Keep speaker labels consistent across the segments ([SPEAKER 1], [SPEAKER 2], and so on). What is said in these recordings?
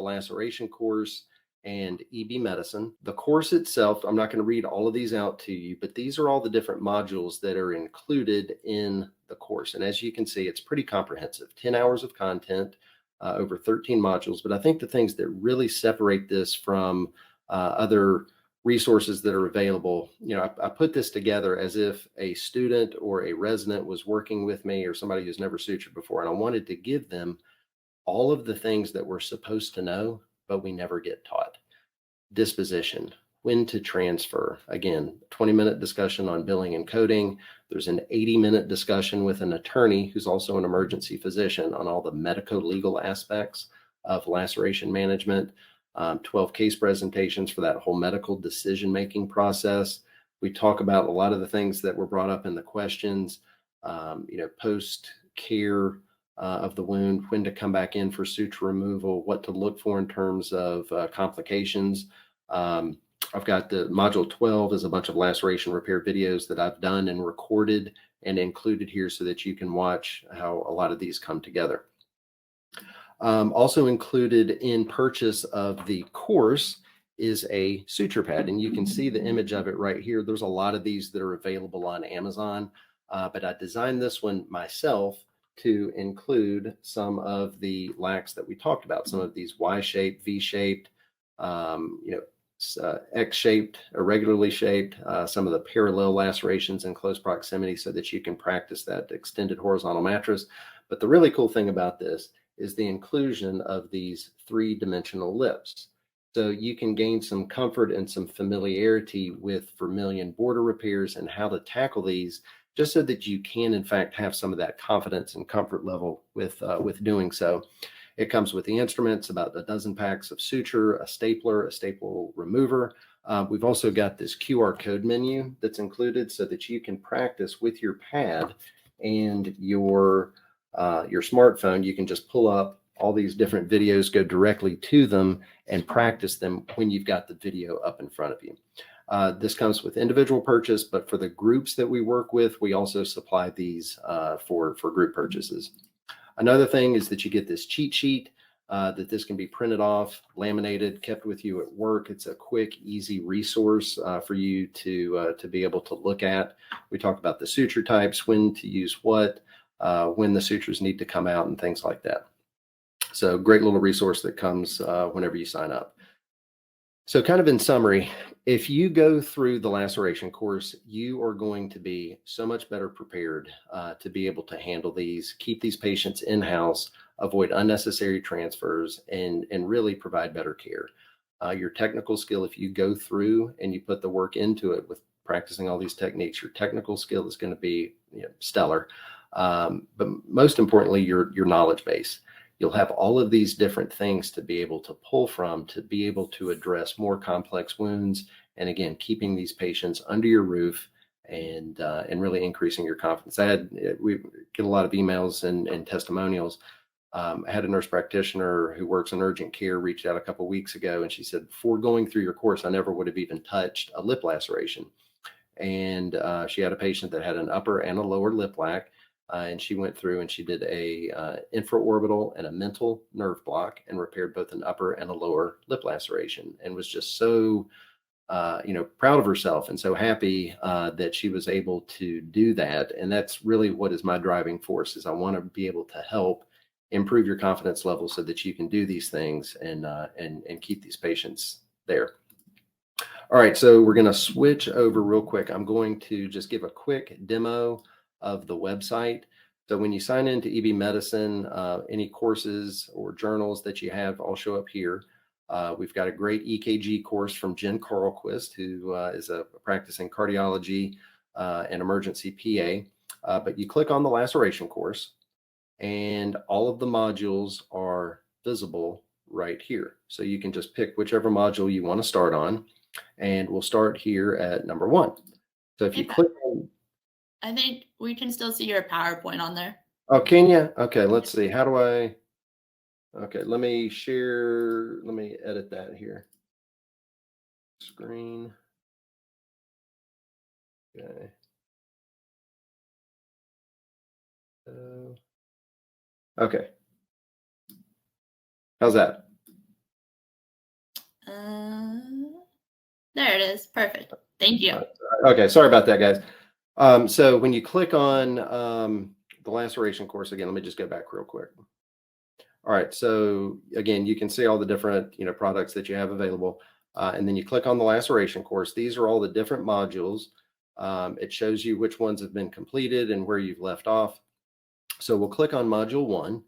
[SPEAKER 1] Laceration Course and EB Medicine. The course itself, I'm not going to read all of these out to you, but these are all the different modules that are included in the course. And as you can see, it's pretty comprehensive, 10 hours of content, over 13 modules. But I think the things that really separate this from other resources that are available, I put this together as if a student or a resident was working with me or somebody who's never sutured before, and I wanted to give them all of the things that we're supposed to know, but we never get taught. Disposition, when to transfer. Again, 20-minute discussion on billing and coding. There's an 80-minute discussion with an attorney who's also an emergency physician on all the medico-legal aspects of laceration management. 12 case presentations for that whole medical decision-making process. We talk about a lot of the things that were brought up in the questions, post-care of the wound, when to come back in for suture removal, what to look for in terms of complications. I've got the module 12 is a bunch of laceration repair videos that I've done and recorded and included here so that you can watch how a lot of these come together. Also included in purchase of the course is a suture pad, and you can see the image of it right here. There's a lot of these that are available on Amazon, but I designed this one myself to include some of the lacs that we talked about, some of these Y-shaped, V-shaped, X-shaped, irregularly shaped, some of the parallel lacerations in close proximity so that you can practice that extended horizontal mattress. But the really cool thing about this is the inclusion of these three-dimensional lips. So you can gain some comfort and some familiarity with vermilion border repairs and how to tackle these, just so that you can, in fact, have some of that confidence and comfort level with doing so. It comes with the instruments, about a dozen packs of suture, a stapler, a staple remover. We've also got this QR code menu that's included so that you can practice with your pad and your smartphone. You can just pull up all these different videos, go directly to them, and practice them when you've got the video up in front of you. This comes with individual purchase, but for the groups that we work with, we also supply these for group purchases. Another thing is that you get this cheat sheet that this can be printed off, laminated, kept with you at work. It's a quick, easy resource for you to be able to look at. We talk about the suture types, when to use what, when the sutures need to come out, and things like that. So great little resource that comes whenever you sign up. So kind of in summary, if you go through the laceration course, you are going to be so much better prepared to be able to handle these, keep these patients in-house, avoid unnecessary transfers, and really provide better care. Your technical skill, if you go through and you put the work into it with practicing all these techniques, your technical skill is going to be stellar. But most importantly, your knowledge base. You'll have all of these different things to be able to pull from, to be able to address more complex wounds. And again, keeping these patients under your roof and really increasing your confidence. We get a lot of emails and testimonials. I had a nurse practitioner who works in urgent care reached out a couple of weeks ago, and she said, before going through your course, I never would have even touched a lip laceration. And she had a patient that had an upper and a lower lip lac. And she went through and she did a infraorbital and a mental nerve block and repaired both an upper and a lower lip laceration, and was just so proud of herself and so happy that she was able to do that. And that's really what is my driving force, is I want to be able to help improve your confidence level so that you can do these things and keep these patients there. All right, so we're going to switch over real quick. I'm going to just give a quick demo of the website. So when you sign into EB Medicine, any courses or journals that you have all show up here. We've got a great EKG course from Jen Carlquist, who is a practicing cardiology and emergency PA. But you click on the laceration course, and all of the modules are visible right here. So you can just pick whichever module you want to start on, and we'll start here at number 1. So if you click on,
[SPEAKER 2] I think we can still see your PowerPoint on there.
[SPEAKER 1] oh, can you? Okay, let's see. How do I? Okay, let me share. Let me edit that here. Screen. Okay. Okay. How's that?
[SPEAKER 2] There it is. Perfect. Thank you.
[SPEAKER 1] Okay, sorry about that, guys. So when you click on the laceration course, again, let me just go back real quick. All right, so again, you can see all the different products that you have available, and then you click on the laceration course. These are all the different modules. It shows you which ones have been completed and where you've left off. So we'll click on module 1,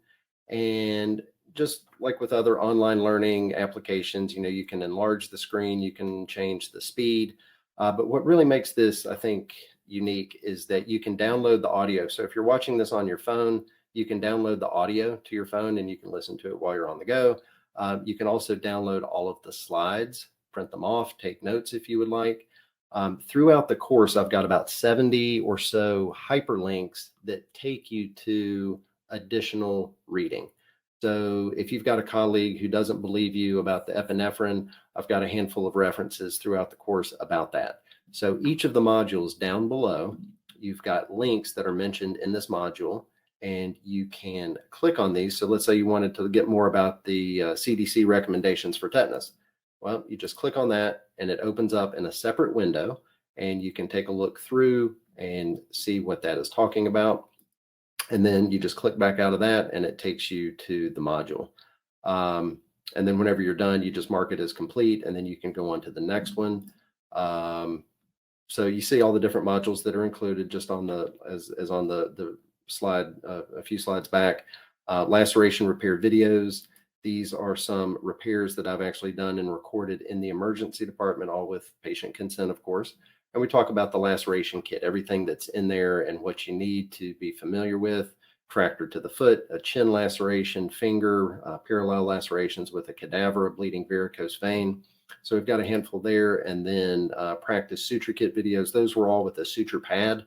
[SPEAKER 1] and just like with other online learning applications, you can enlarge the screen, you can change the speed. But what really makes this, I think, unique is that you can download the audio. So if you're watching this on your phone, you can download the audio to your phone and you can listen to it while you're on the go. You can also download all of the slides, print them off, take notes if you would like. Throughout the course, I've got about 70 or so hyperlinks that take you to additional reading. So if you've got a colleague who doesn't believe you about the epinephrine, I've got a handful of references throughout the course about that. So each of the modules down below, you've got links that are mentioned in this module, and you can click on these. So let's say you wanted to get more about the CDC recommendations for tetanus. Well, you just click on that and it opens up in a separate window, and you can take a look through and see what that is talking about. And then you just click back out of that and it takes you to the module. And then whenever you're done, you just mark it as complete, and then you can go on to the next one. So you see all the different modules that are included just on the, as on the slide, a few slides back. Laceration repair videos. These are some repairs that I've actually done and recorded in the emergency department, all with patient consent, of course. And we talk about the laceration kit, everything that's in there and what you need to be familiar with. Fracture to the foot, a chin laceration, finger, parallel lacerations with a cadaver, a bleeding varicose vein. So we've got a handful there, and then practice suture kit videos. Those were all with a suture pad,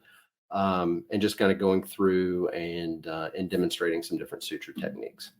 [SPEAKER 1] and just kind of going through and demonstrating some different suture techniques.